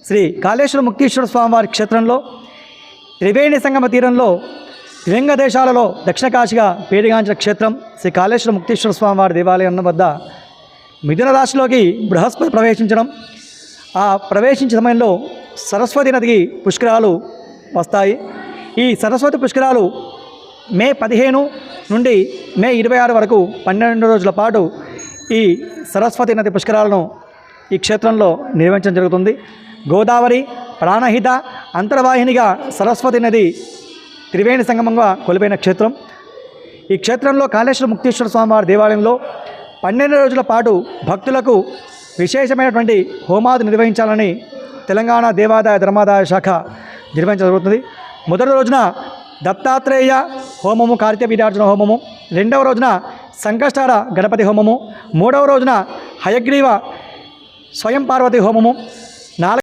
శ్రీ కాళేశ్వర ముక్తీశ్వర స్వామివారి క్షేత్రంలో త్రివేణి సంగమ తీరంలో త్రిలింగ దేశాలలో దక్షిణ కాశీగా పేరుగాంచిన క్షేత్రం శ్రీ కాళేశ్వర ముక్తీశ్వర స్వామివారి దేవాలయం వద్ద మిథున రాశిలోకి బృహస్పతి ప్రవేశించడం, ఆ ప్రవేశించే సమయంలో సరస్వతి నదికి పుష్కరాలు వస్తాయి. ఈ సరస్వతి పుష్కరాలు మే 15 నుండి మే 26 వరకు 12 రోజుల పాటు ఈ సరస్వతి నది పుష్కరాలను ఈ క్షేత్రంలో నిర్వహించడం జరుగుతుంది. గోదావరి ప్రాణహిత అంతర్వాహినిగా సరస్వతి నది త్రివేణి సంగమంగా కొలిపోయిన క్షేత్రం. ఈ క్షేత్రంలో కాళేశ్వర ముక్తీశ్వర స్వామివారి దేవాలయంలో 12 రోజుల పాటు భక్తులకు విశేషమైనటువంటి హోమాది నిర్వహించాలని తెలంగాణ దేవాదాయ ధర్మాదాయ శాఖ నిర్వహించడం జరుగుతుంది. మొదటి రోజున దత్తాత్రేయ హోమము, కార్తీక వీర్యార్జున హోమము, రెండవ రోజున సంకష్టార గణపతి హోమము, మూడవ రోజున హయగ్రీవ స్వయం పార్వతి హోమము,